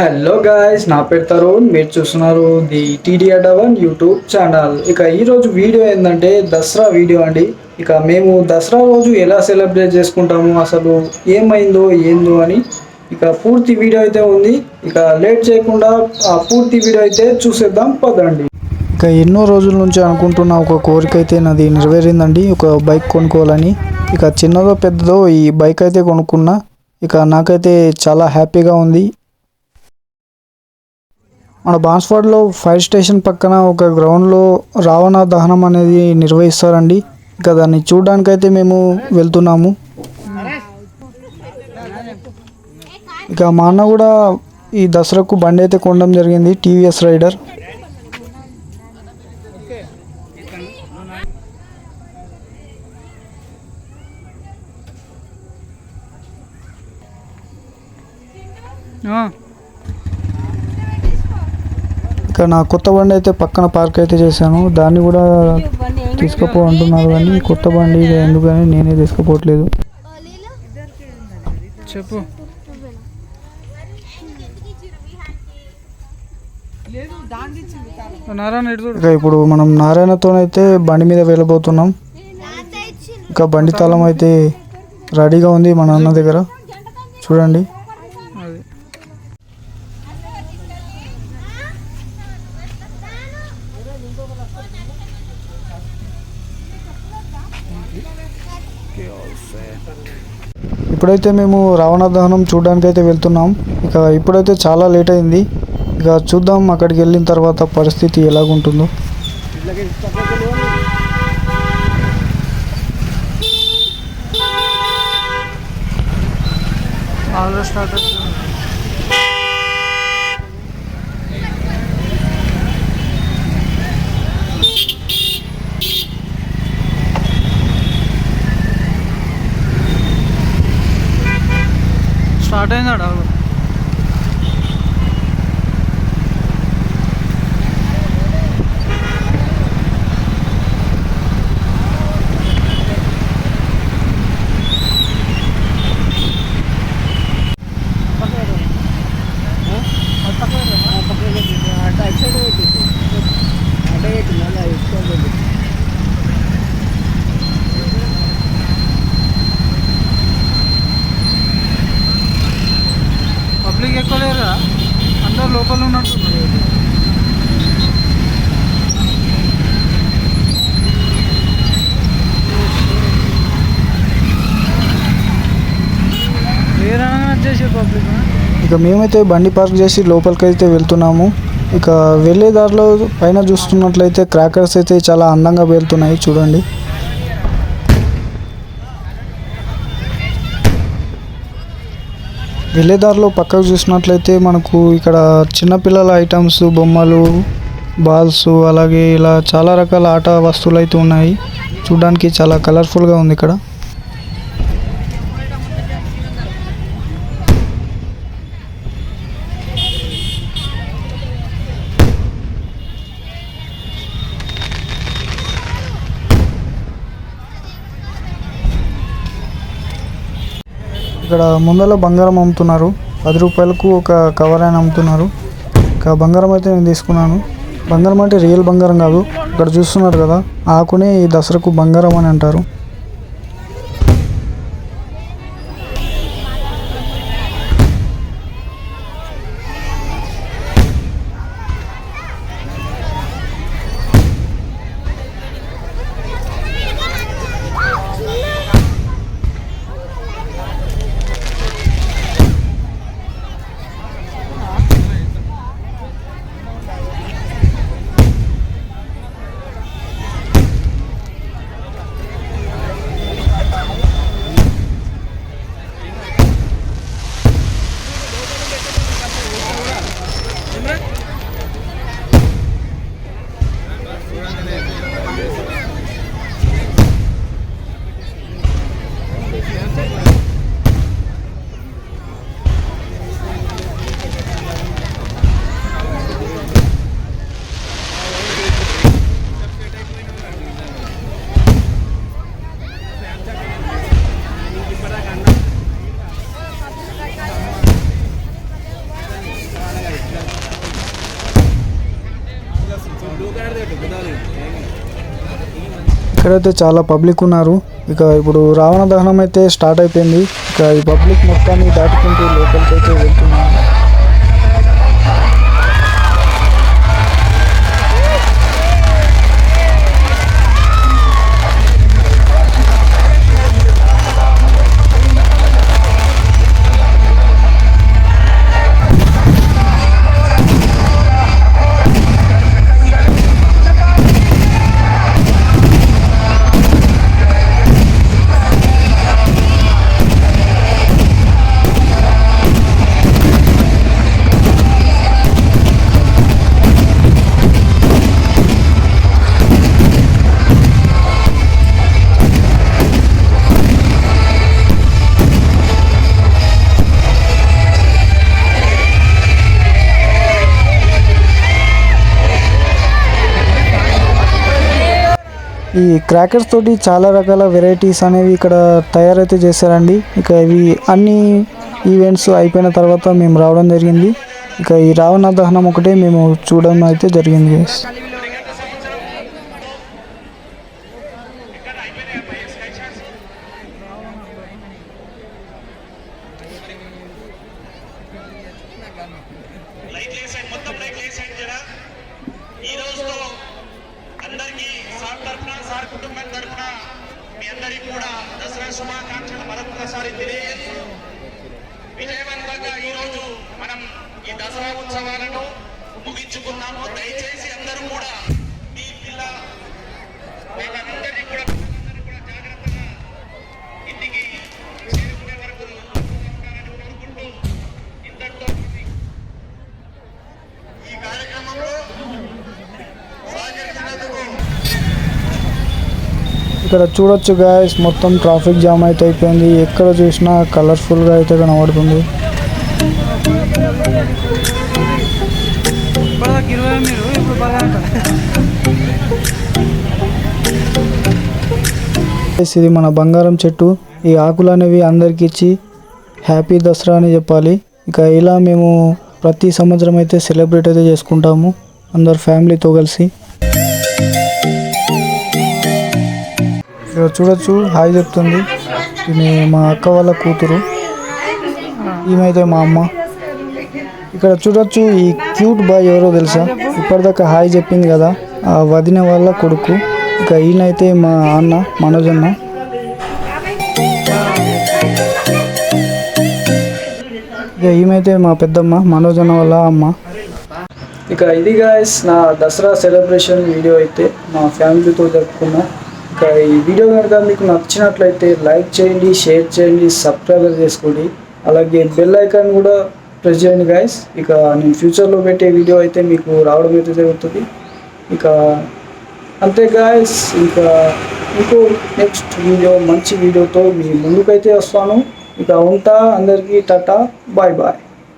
Hello guys, నా పేరు తరుణ్. మీరు చూస్తున్నారు ది టీడీఆర్ డవన్ యూట్యూబ్ ఛానల్. ఇక ఈరోజు వీడియో ఏంటంటే దసరా వీడియో అండి. ఇక మేము దసరా రోజు ఎలా సెలబ్రేట్ చేసుకుంటాము, అసలు ఏమైందో ఏందో అని ఇక పూర్తి వీడియో అయితే ఉంది. ఇక లేట్ చేయకుండా ఆ పూర్తి వీడియో అయితే చూసేద్దాం పదండి. ఇక ఎన్నో రోజుల నుంచి అనుకుంటున్న ఒక కోరిక అయితే నాది నెరవేరిందండి. ఒక బైక్ కొనుక్కోవాలని. ఇక చిన్నదో పెద్దదో ఈ బైక్ అయితే కొనుక్కున్నా. ఇక నాకైతే చాలా హ్యాపీగా ఉంది. మన బాన్స్వాడలో ఫైర్ స్టేషన్ పక్కన ఒక గ్రౌండ్లో రావణ దహనం అనేది నిర్వహిస్తారండి. ఇక దాన్ని చూడడానికైతే మేము వెళ్తున్నాము. ఇక మా అన్న కూడా ఈ దసరాకు బండి అయితే కొనడం జరిగింది, టీవీఎస్ రైడర్. ఇక నా కొత్త బండి అయితే పక్కన పార్క్ అయితే చేశాను. దాన్ని కూడా తీసుకుపో అంటున్నారు, కానీ కొత్త బండి ఎందుకని నేనే తీసుకుపోవట్లేదు. చెప్పు. ఇక ఇప్పుడు మనం నారాయణతోనైతే బండి మీద వెళ్ళబోతున్నాం. ఇక బండి తాళం అయితే రెడీగా ఉంది మన అన్న దగ్గర, చూడండి. ఇప్పుడైతే మేము రావణ దహనం చూడడానికి అయితే వెళ్తున్నాం. ఇక ఇప్పుడైతే చాలా లేట్ అయింది. ఇక చూద్దాం అక్కడికి వెళ్ళిన తర్వాత పరిస్థితి ఎలాగుంటుందో. స్టార్ట్ అయిందా? పబ్లిక్ ఎక్కువ లేరా? అందరూ లోపల ఉన్నట్టున్నారు. ఇక మేమైతే బండి పార్క్ చేసి లోపలికి అయితే వెళ్తున్నాము. ఇక వెళ్ళే దారిలో పైన చూస్తున్నట్లయితే క్రాకర్స్ అయితే చాలా అందంగా వెళ్తున్నాయి, చూడండి. వెళ్ళేదారిలో పక్కకు చూసినట్లయితే మనకు ఇక్కడ చిన్నపిల్లల ఐటమ్స్, బొమ్మలు, బాల్స్, అలాగే ఇలా చాలా రకాల ఆట వస్తువులు అయితే ఉన్నాయి. చూడడానికి చాలా కలర్ఫుల్గా ఉంది ఇక్కడ. ఇక్కడ ముందర బంగారం అమ్ముతున్నారు. 10 రూపాయలకు ఒక కవర్ అయినా అమ్ముతున్నారు. ఇక బంగారం అయితే నేను తీసుకున్నాను. బంగారం అంటే రియల్ బంగారం కాదు. ఇక్కడ చూస్తున్నారు కదా, ఆకునే ఈ దసరాకు బంగారం అని అంటారు. ఇక్కడైతే చాలా పబ్లిక్ ఉన్నారు. ఇక ఇప్పుడు రావణ దహనం అయితే స్టార్ట్ అయిపోయింది. ఇక ఈ పబ్లిక్ మొత్తాన్ని దాటుకుంటూ లోపలికి అయితే వెళ్తున్నారు. ఈ క్రాకర్స్ తోటి చాలా రకాల వెరైటీస్ అనేవి ఇక్కడ తయారైతే చేశారండి. ఇక ఇవి అన్ని ఈవెంట్స్ అయిపోయిన తర్వాత మేము రావడం జరిగింది. ఇక ఈ రావణ దహనం ఒకటే మేము చూడడం అయితే జరిగింది గైస్. అందరికీ సార్ తరఫున సార్ కుటుంబం తరఫున మీ అందరికీ కూడా దసరా శుభాకాంక్షలు మరొకసారి తెలియజేస్తూ విజయవంతంగా ఈరోజు మనం ఈ దసరా ఉత్సవాలను ముగించుకున్నాము. దయచేసి అందరూ కూడా మీ పిల్ల వాళ్ళందరినీ కూడా జాగ్రత్తగా ఇంటికి చేరుకునే వరకు ఉంటారని కోరుకుంటూ ఇంతటితో ఈ కార్యక్రమంలో ఇక్కడ చూడొచ్చు గాయస్, మొత్తం ట్రాఫిక్ జామ్ అయితే అయిపోయింది. ఎక్కడ చూసినా కలర్ఫుల్గా అయితే కనబడుతుంది. ఇది మన బంగారం చెట్టు. ఈ ఆకులు అనేవి అందరికి ఇచ్చి హ్యాపీ దసరా అని చెప్పాలి. ఇక ఇలా మేము ప్రతి సంవత్సరం అయితే సెలబ్రేట్ అయితే చేసుకుంటాము అందరు ఫ్యామిలీతో కలిసి. ఇక్కడ చూడొచ్చు హాయ్ చెప్తుంది. ఇది మా అక్క వాళ్ళ కూతురు, ఈమెయితే మా అమ్మ. ఇక్కడ చూడొచ్చు ఈ క్యూట్ బాయ్ ఎవరో తెలుసా, ఇప్పటిదాకా హాయ్ చెప్పింది కదా, ఆ వదిన వాళ్ళ కొడుకు. ఇక ఈయనైతే మా అన్న మనోజ్ అన్న. ఇక ఈమెయితే మా పెద్దమ్మ మనోజ్ అన్న వాళ్ళ అమ్మ. ఇక ఇది గాయస్ నా దసరా సెలబ్రేషన్ వీడియో అయితే మా ఫ్యామిలీతో జరుపుకున్నా. ఇక ఈ వీడియో కనుక మీకు నచ్చినట్లయితే లైక్ చేయండి, షేర్ చేయండి, సబ్స్క్రైబ్ చేసుకోండి, అలాగే బెల్ ఐకాన్ కూడా ప్రెస్ చేయండి గాయస్. ఇక నేను ఫ్యూచర్లో పెట్టే వీడియో అయితే మీకు రావడం అయితే జరుగుతుంది. ఇక అంతే గాయస్, ఇంకా ఇంకో నెక్స్ట్ వీడియో మంచి వీడియోతో మీ ముందుకైతే వస్తాను. ఇక ఉంటా, అందరికీ టాటా, బాయ్ బాయ్.